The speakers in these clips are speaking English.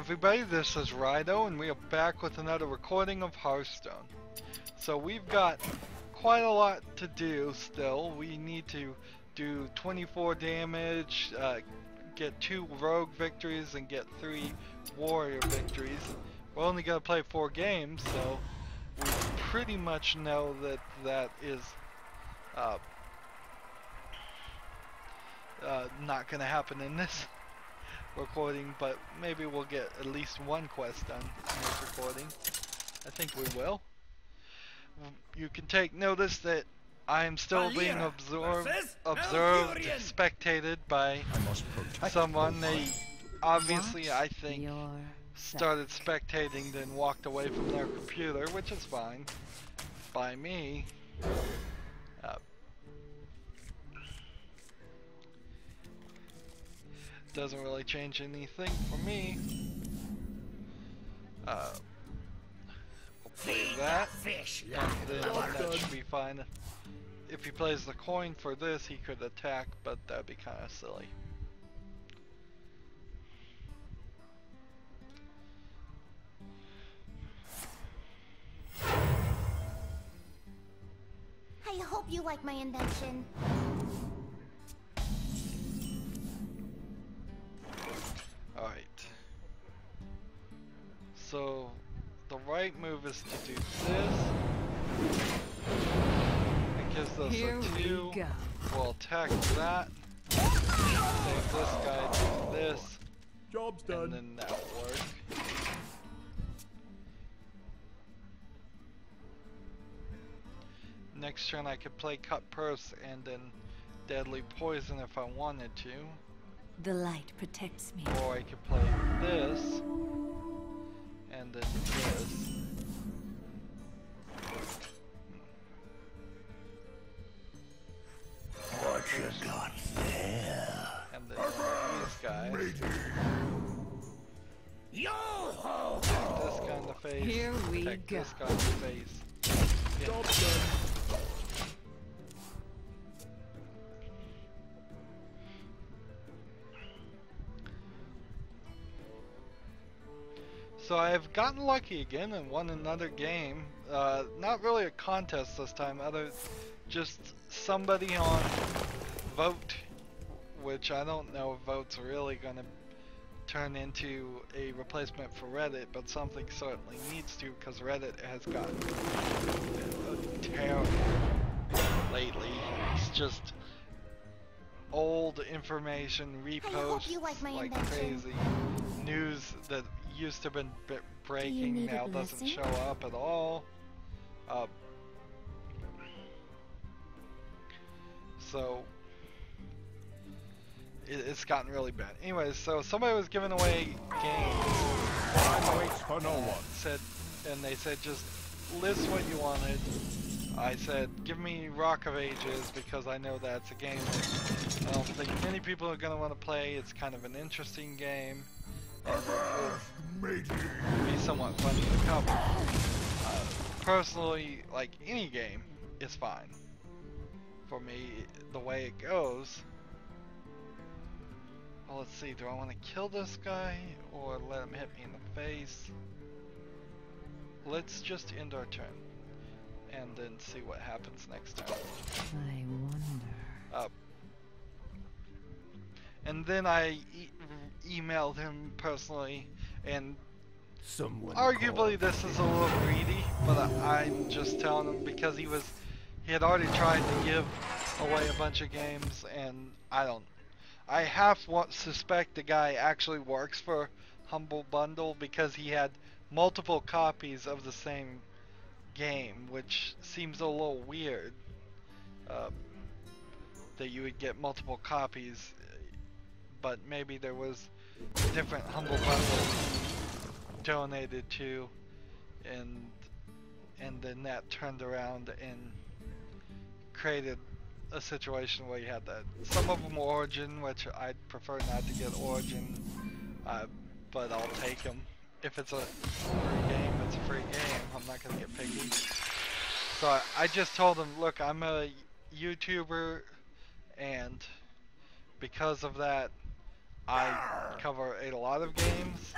everybody, this is Rydo, and we are back with another recording of Hearthstone. So we've got quite a lot to do still. We need to do 24 damage, get 2 rogue victories, and get 3 warrior victories. We're only going to play 4 games, so we pretty much know that that is not going to happen in this recording, but maybe we'll get at least one quest done in this recording. I think we will. You can take notice that I am still being observed, spectated by someone. They obviously, I think, started spectating, then walked away from their computer, which is fine by me. Doesn't really change anything for me. We'll play that, and then that should be fine. If he plays the coin for this, he could attack, but that'd be kind of silly. I hope you like my invention. Alright. So, the right move is to do this. It gives us a 2. We'll attack that. Save this guy, do this. Job's done. And then that will work. Next turn I could play Cut Purse and then Deadly Poison if I wanted to. The light protects me. Or I could play this, and then this. What you got there? And then these guys. Yo-ho! Attack this guy in the face. Here we attack go. this guy in the face. Job done. So I've gotten lucky again and won another game. Not really a contest this time, just somebody on Vote, which I don't know if Vote's really going to turn into a replacement for Reddit, but something certainly needs to, because Reddit has gotten terrible lately. It's just old information reposts like crazy. News that used to have been breaking now doesn't show up at all. So it's gotten really bad. Anyways, so somebody was giving away games. Waits for no one. They said just list what you wanted. I said give me Rock of Ages because I know that's a game I don't think many people are gonna want to play. It's kind of an interesting game. And it will be somewhat fun to cover. Personally, like any game is fine for me the way it goes. Well, let's see, do I want to kill this guy or let him hit me in the face? Let's just end our turn and then see what happens next turn. I wonder. And then I emailed him personally, and Someone arguably this is a little greedy, but I'm just telling him because he had already tried to give away a bunch of games, and I half suspect the guy actually works for Humble Bundle because he had multiple copies of the same game, which seems a little weird that you would get multiple copies. But maybe there was different Humble Bundles donated to, and then that turned around and created a situation where you had that. Some of them were Origin, which I'd prefer not to get Origin, but I'll take them. If it's a free game, it's a free game. I'm not gonna get picky. So I just told him, look, I'm a YouTuber, and because of that, I cover a lot of games,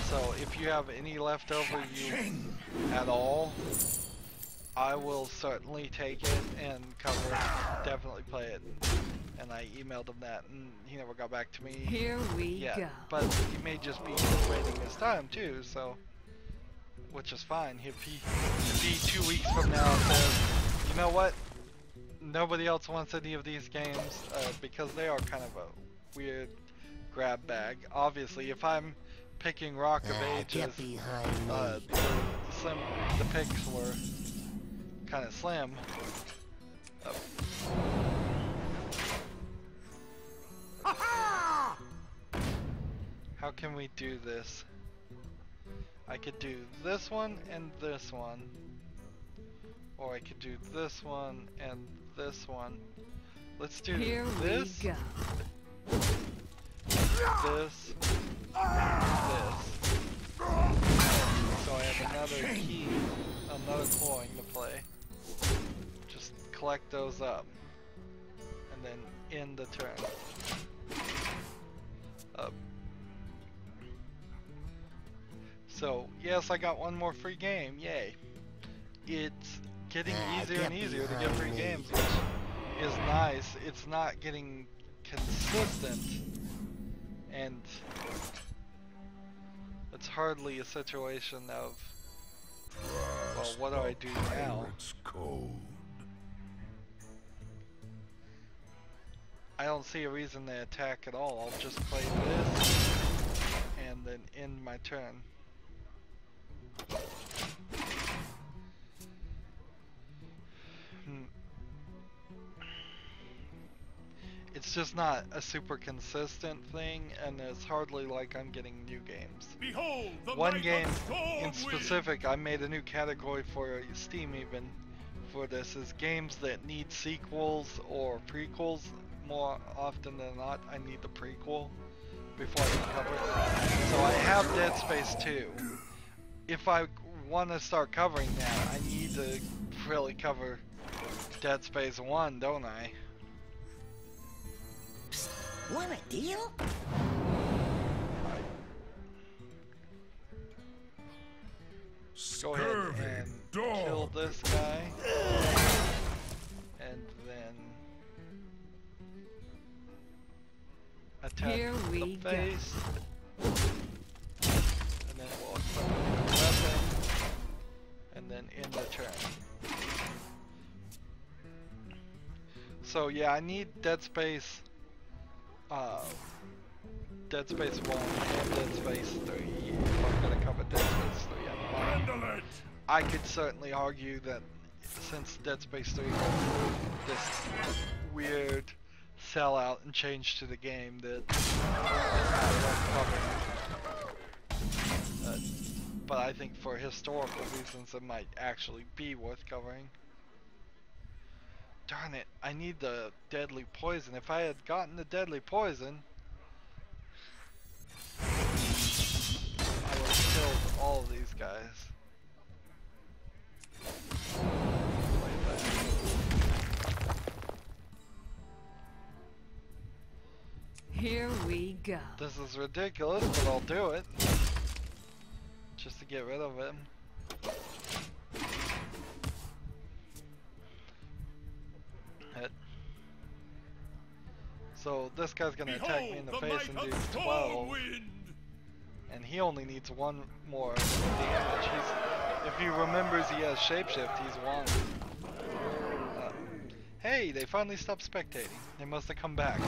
so if you have any leftover at all, I will certainly take it and cover it, definitely play it. And I emailed him that, and he never got back to me. Here we go. But he may just be waiting his time too, so, which is fine. If he 2 weeks from now says, you know what, nobody else wants any of these games, because they are kind of a weird grab bag. Obviously, if I'm picking Rock of Ages, the picks were kind of slim. How can we do this? I could do this one and this one, or I could do this one and this one. Let's do this, this, this. So I have another key, another coin to play. Just collect those up, and then end the turn. So, yes, I got one more free game, yay. It's getting easier and easier to get free games, which is nice. It's not getting consistent, and it's hardly a situation of, well, what do I do now? I don't see a reason to attack at all. I'll just play this, and then end my turn. It's just not a super consistent thing, and it's hardly like I'm getting new games. Behold, one game in specific, I made a new category for Steam even for this, is games that need sequels or prequels. More often than not, I need the prequel before I can cover it. So I have Dead Space 2. If I want to start covering that, I need to really cover Dead Space 1, don't I? Psst, want a deal? Go ahead and kill this guy. And then attack the face. And then we'll equip the weapon. And then end the turn. So yeah, I need Dead Space 1 and Dead Space 3 if I'm gonna cover Dead Space 3 at the moment. I could certainly argue that since Dead Space 3 has this weird sellout and change to the game, that it's not worth covering. But I think for historical reasons it might actually be worth covering. Darn it, I need the deadly poison. If I had gotten the deadly poison, I would have killed all of these guys. Here we go. This is ridiculous, but I'll do it. Just to get rid of him. So this guy's gonna attack me in the face and do 12. And he only needs one more damage. If he remembers he has shapeshift, he's won. Hey, they finally stopped spectating. They must have come back.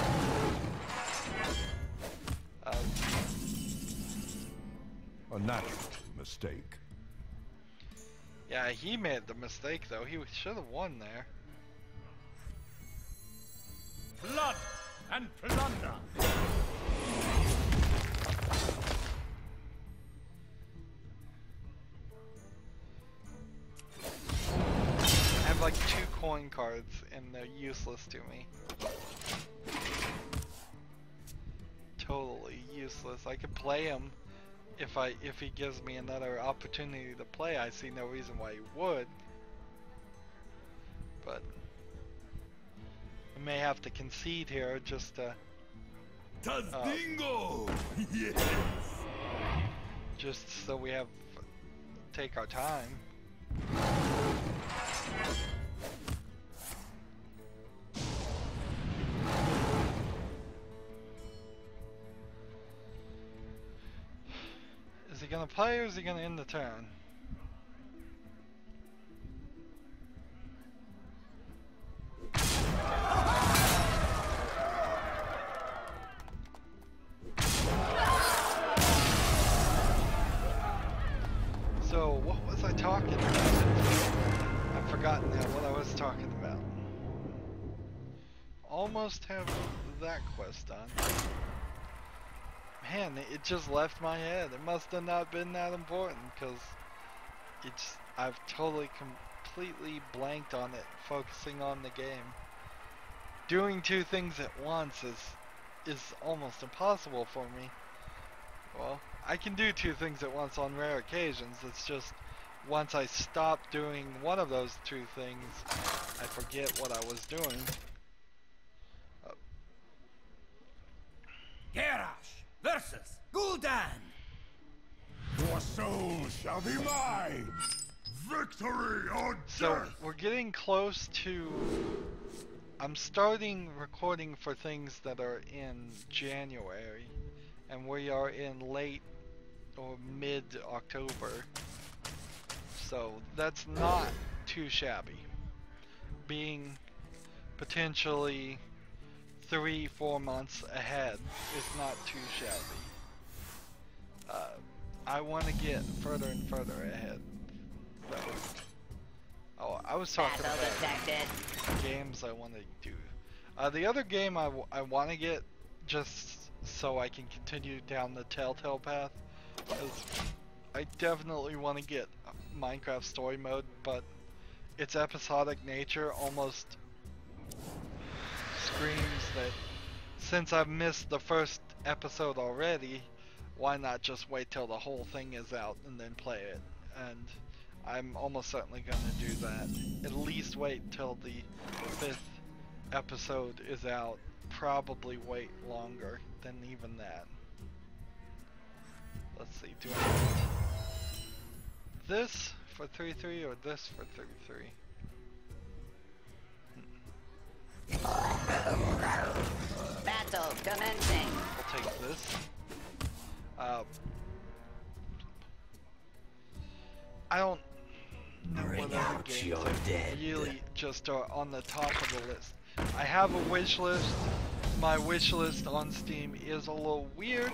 A natural mistake. Yeah, he made the mistake though. He should have won there. Blood and plunder. I have like 2 coin cards and they're useless to me. Totally useless. I could play him if he gives me another opportunity to play. I see no reason why he would. But I may have to concede here just to Dingo! Yes! Just so we have take our time. Is he gonna play or is he gonna end the turn? So, what was I talking about? I've forgotten now what I was talking about. Almost have that quest done. Man, it just left my head. It must have not been that important, because I've totally, completely blanked on it, focusing on the game. Doing two things at once is almost impossible for me. Well, I can do two things at once on rare occasions. It's just once I stop doing one of those two things, I forget what I was doing. Garrosh versus Gul'dan. Your soul shall be mine! Victory or death! So, we're getting close to... I'm starting recording for things that are in January, and we are in late or mid-October, so that's not too shabby. Being potentially 3-4 months ahead is not too shabby. I want to get further and further ahead, though. Oh, I was talking about games I want to do. The other game I want to get, just so I can continue down the Telltale path, is I definitely want to get Minecraft Story Mode, but its episodic nature almost screams that since I've missed the first episode already, why not just wait till the whole thing is out and then play it? And I'm almost certainly going to do that. At least wait till the 5th episode is out. Probably wait longer than even that. Let's see, do I want this for 3-3 or this for 3-3? Battle commencing. I'll take this. I don't know what other games really just are on the top of the list. I have a wish list. My wish list on Steam is a little weird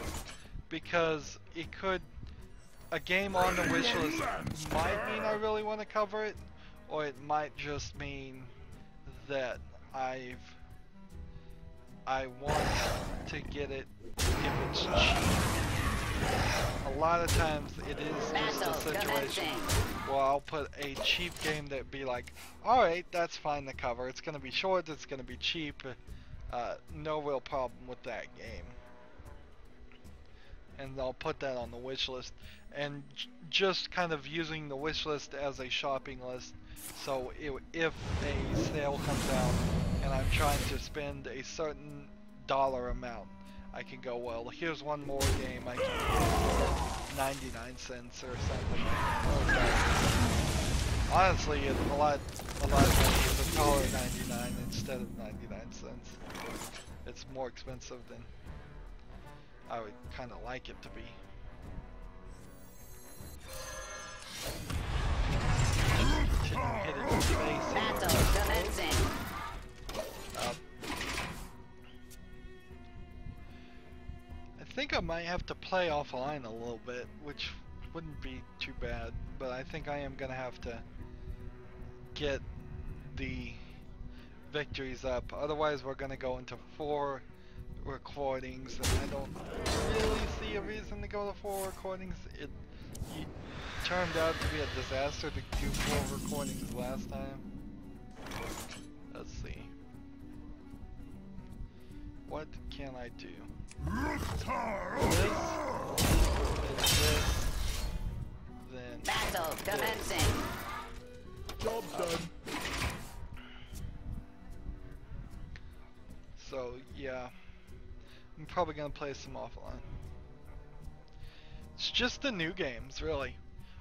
because a game on the wish list might mean I really want to cover it, or it might just mean that I want to get it if it's cheap. A lot of times it is just a situation where I'll put a cheap game that be like, alright, that's fine to cover. It's going to be short, it's going to be cheap. No real problem with that game. And I'll put that on the wish list. And just kind of using the wish list as a shopping list. So if a sale comes out and I'm trying to spend a certain dollar amount, I can go, well, here's one more game I can get for 99 cents or something. Honestly, a lot of games is $1.99 instead of 99 cents. It's more expensive than I would kind of like it to be. Hitting the face. Battle commencing. I think I might have to play offline a little bit, which wouldn't be too bad, but I think I am gonna have to get the victories up. Otherwise we're gonna go into 4 recordings, and I don't really see a reason to go to 4 recordings. It turned out to be a disaster to do 4 recordings last time. Let's see. What can I do? This, then Battle commencing. Job's done. So yeah, I'm probably gonna play some offline. It's just the new games, really.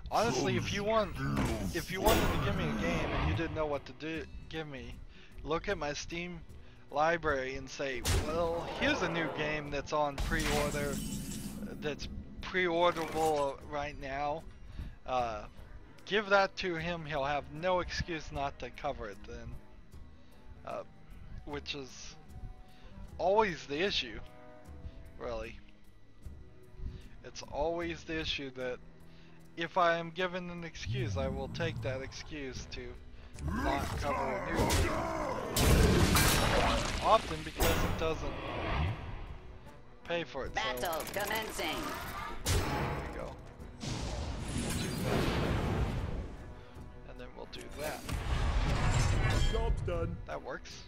Honestly, if you wanted to give me a game and you didn't know what to give me, look at my Steam library and say, well, here's a new game that's on pre-order, that's pre-orderable right now. Give that to him, he'll have no excuse not to cover it then. Which is always the issue, really. It's always the issue that if I am given an excuse, I will take that excuse to not cover a new game. Often because it doesn't pay for itself. Battle commencing. There we go. We'll do that. And then we'll do that. Job's done. That works.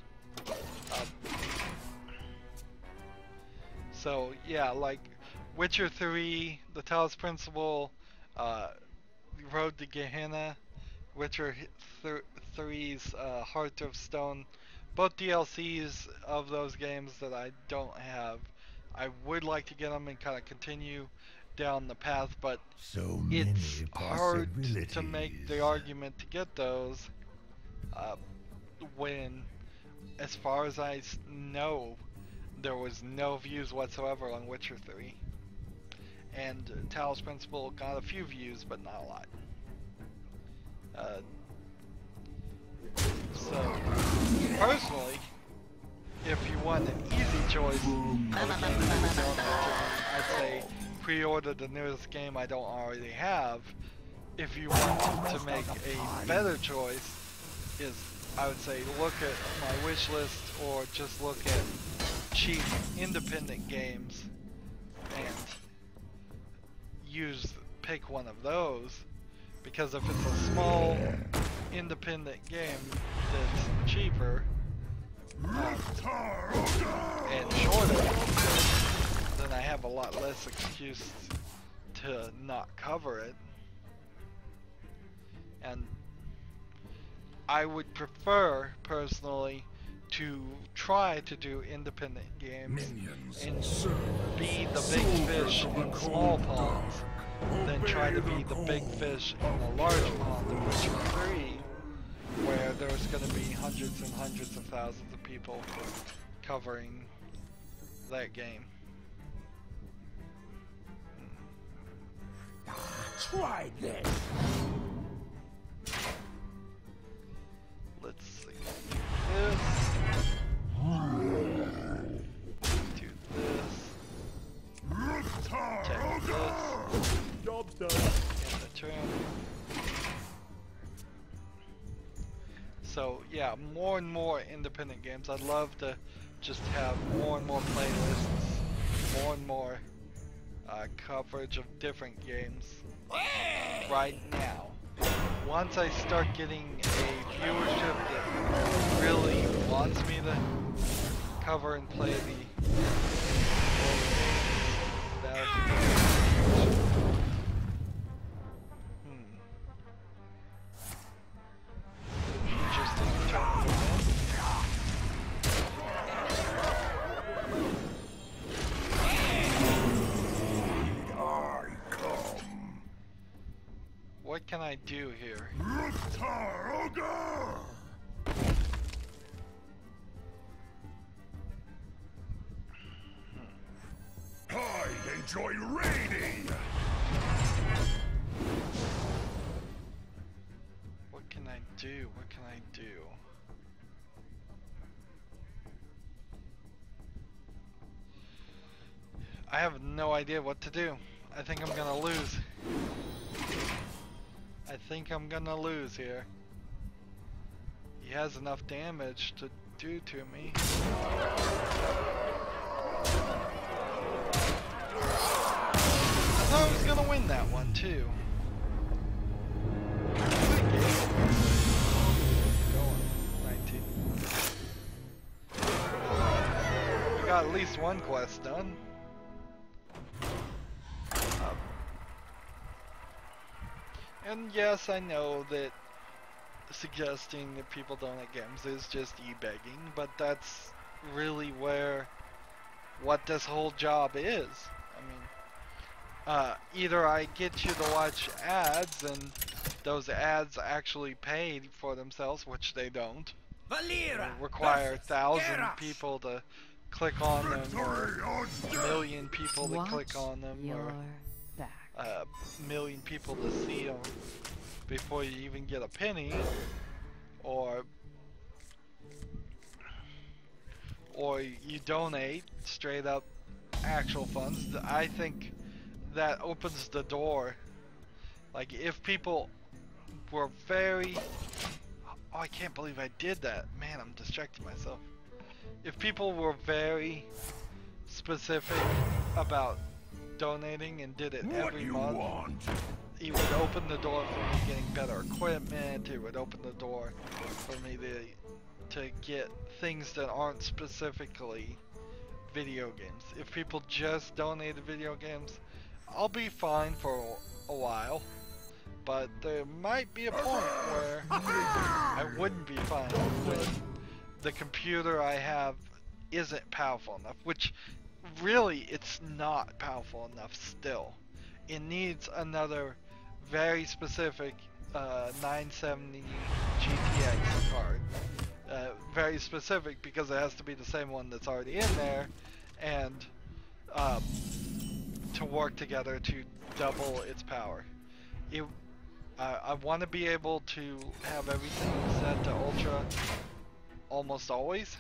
So yeah, like Witcher 3, The Talos Principle, Road to Gehenna, Witcher 3's Heart of Stone, both DLCs of those games that I don't have. I would like to get them and kind of continue down the path, but So it's hard to make the argument to get those when, as far as I know, there was no views whatsoever on Witcher 3. And Talos Principle got a few views, but not a lot. So, personally, if you want an easy choice of a game that you don't have to, I'd say pre-order the newest game I don't already have. If you want to make a better choice, is I would say look at my wish list or just look at cheap independent games and pick one of those, because if it's a small independent game that's cheaper and shorter, then I have a lot less excuse to not cover it. And I would prefer, personally, to try to do independent games and be the big fish in small ponds than try to be the big fish in a large pond of Witcher 3, where there's going to be hundreds and hundreds of thousands of people covering that game. Try this. Let's see. This. Do this. Take this. Job's done. In the turn. So yeah, more and more independent games. I'd love to just have more and more playlists, more and more coverage of different games right now. Once I start getting a viewership that really wants me to cover and play the interesting turn of what can I do here? I enjoy raiding. What can I do? What can I do? I have no idea what to do. I think I'm gonna lose. I think I'm gonna lose here. He has enough damage to do to me. I thought I was gonna win that one too. We got at least one quest done. And yes, I know that suggesting that people donate games is just e-begging, but that's really where what this whole job is. I mean, either I get you to watch ads and those ads actually pay for themselves, which they don't. Require 1,000 people to click on them, or a million people to click on them, or a million people to see them before you even get a penny, or you donate straight up actual funds. I think that opens the door. Like, if people were very... Oh, I can't believe I did that. Man, I'm distracting myself. If people were very specific about donating and did it every month, it would open the door for me getting better equipment. It would open the door for me to get things that aren't specifically video games. If people just donated video games, I'll be fine for a while. But there might be a point where I wouldn't be fine when the computer I have isn't powerful enough, which really it's not powerful enough still. It needs another very specific 970 GTX card. Very specific because it has to be the same one that's already in there, and to work together to double its power. I want to be able to have everything set to ultra almost always,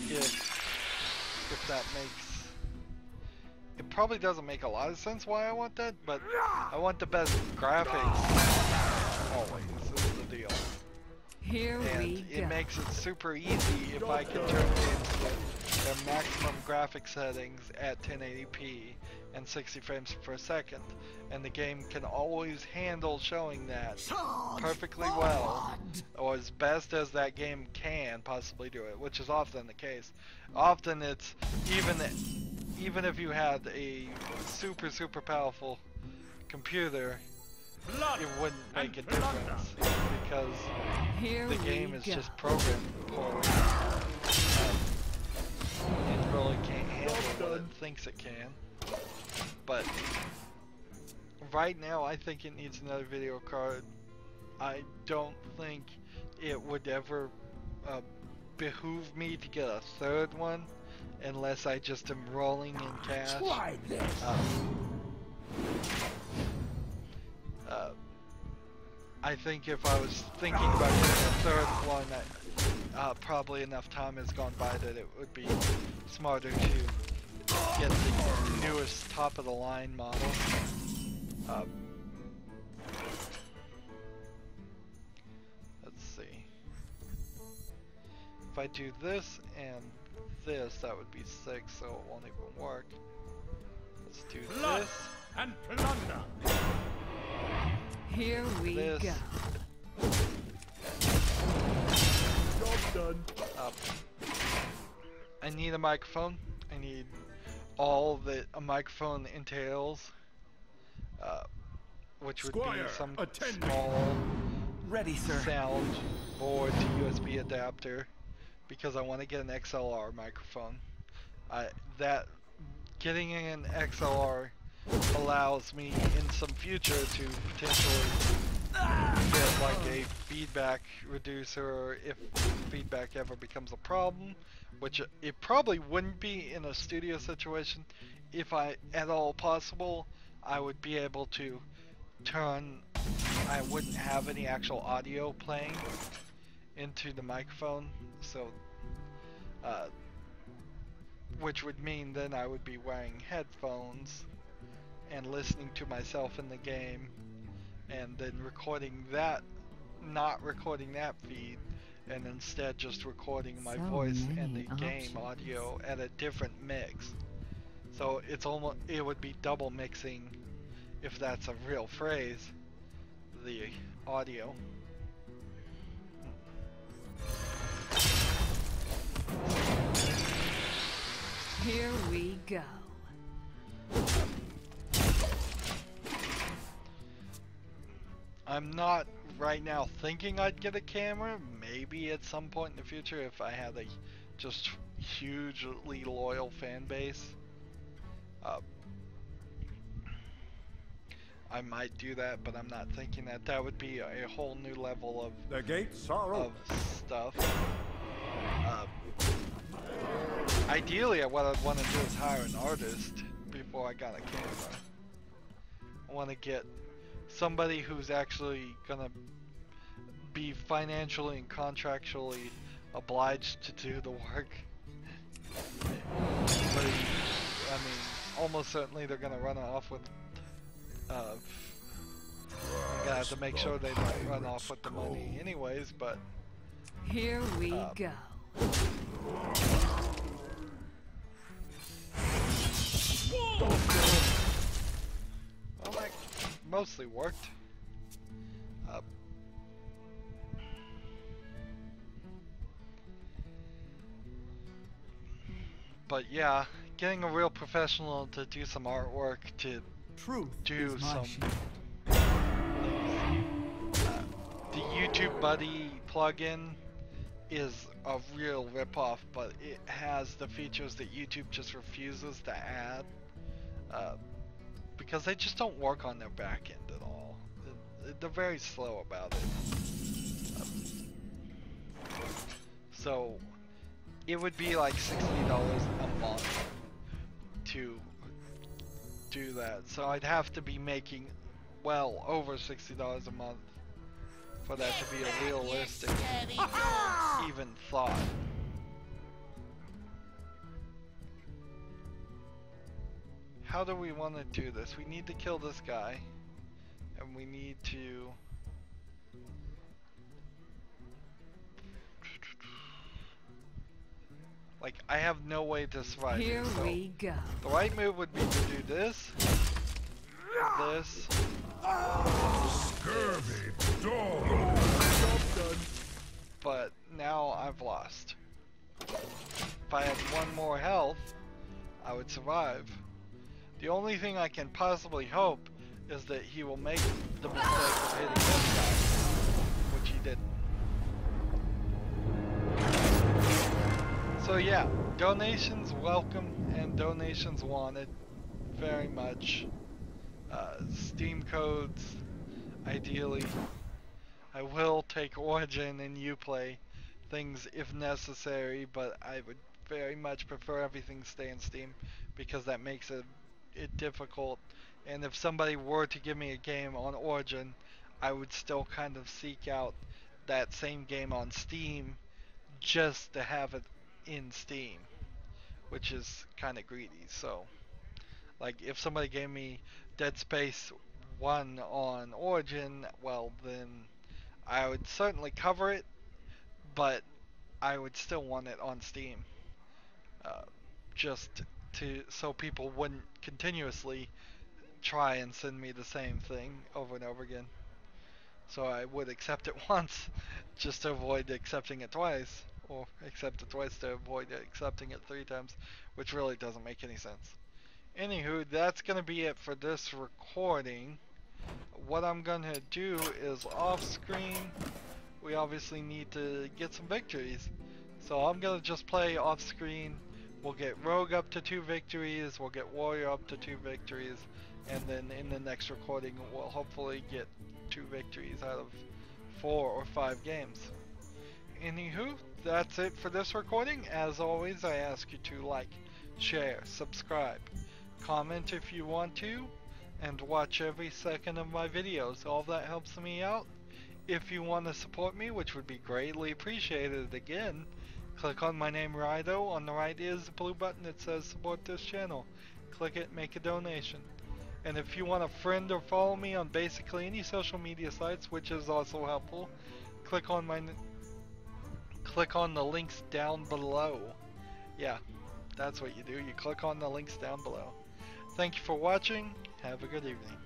if that makes... It probably doesn't make a lot of sense why I want that, but I want the best graphics always, is the deal. Here And it makes it super easy if I can turn games to their maximum graphic settings at 1080p and 60 frames per second, and the game can always handle showing that perfectly well, or as best as that game can possibly do it, which is often the case. Often it's even if you had a super powerful computer, it wouldn't make a difference because the game is just programmed poorly. It really can't handle what it thinks it can. But right now I think it needs another video card. I don't think it would ever behoove me to get a third one unless I just am rolling in cash. Try this. I think if I was thinking about getting a third one, probably enough time has gone by that it would be smarter to get the newest top-of-the-line model. Let's see. If I do this and this, that would be 6, so it won't even work. Let's do Blood this. and plunder. Here we This. go. Job done. I need a microphone. I need all that a microphone entails, which would Squire, be some attend me. small Ready, sir. sound board to USB adapter, because I want to get an XLR microphone. Getting an XLR allows me in some future to potentially get like a feedback reducer if feedback ever becomes a problem, which it probably wouldn't be in a studio situation. If at all possible, I would be able to I wouldn't have any actual audio playing into the microphone, so which would mean then I would be wearing headphones and listening to myself in the game, and then recording that, not recording that feed, and instead just recording my So voice and many the game options. audio at a different mix. So it would be double mixing, if that's a real phrase, the audio. Here we go. I'm not right now thinking I'd get a camera. Maybe at some point in the future if I had a just hugely loyal fan base. I might do that, but I'm not thinking that. That would be a whole new level of The gates are open. stuff. Ideally, what I'd want to do is hire an artist before I got a camera. I want to get somebody who's actually gonna be financially and contractually obliged to do the work. But, I mean, almost certainly they're gonna run off with. I'm gonna have to make sure they don't run off with the money, anyways. But Here we go. well, that mostly worked. But yeah, getting a real professional to do some artwork, to Truth do is my some shield. the YouTube Buddy plugin is a real ripoff, but it has the features that YouTube just refuses to add because they just don't work on their back end at all. They're very slow about it. So it would be like $60 a month to do that. So I'd have to be making well over $60 a month for that to be a realistic even thought. How do we want to do this? We need to kill this guy, and we need to like, I have no way to survive Here it, so we go. the right move would be to do this, this, Scurvy dog. but now I've lost. If I had one more health, I would survive. The only thing I can possibly hope is that he will make the mistake of hitting this guy, which he didn't. So yeah, donations welcome and donations wanted very much. Steam codes, ideally. I will take Origin and Uplay things if necessary, but I would very much prefer everything stay in Steam because that makes it difficult. And if somebody were to give me a game on Origin, I would still kind of seek out that same game on Steam just to have it in Steam, which is kind of greedy. So like if somebody gave me Dead Space 1 on Origin, well then I would certainly cover it, but I would still want it on Steam, just to so people wouldn't continuously try and send me the same thing over and over again. So I would accept it once just to avoid accepting it twice, or accept it twice to avoid accepting it 3 times, which really doesn't make any sense. Anywho, that's gonna be it for this recording. What I'm gonna do is off screen, we obviously need to get some victories. So I'm gonna just play off screen. We'll get Rogue up to 2 victories, we'll get Warrior up to 2 victories, and then in the next recording we'll hopefully get 2 victories out of 4 or 5 games. Anywho, that's it for this recording. As always, I ask you to like, share, subscribe, comment if you want to, and watch every second of my videos. All that helps me out. If you want to support me, which would be greatly appreciated, again, click on my name Rydo. On the right is the blue button that says support this channel. Click it, make a donation. And if you want to friend or follow me on basically any social media sites, which is also helpful, click on the links down below. Yeah, that's what you do. You click on the links down below. Thank you for watching. Have a good evening.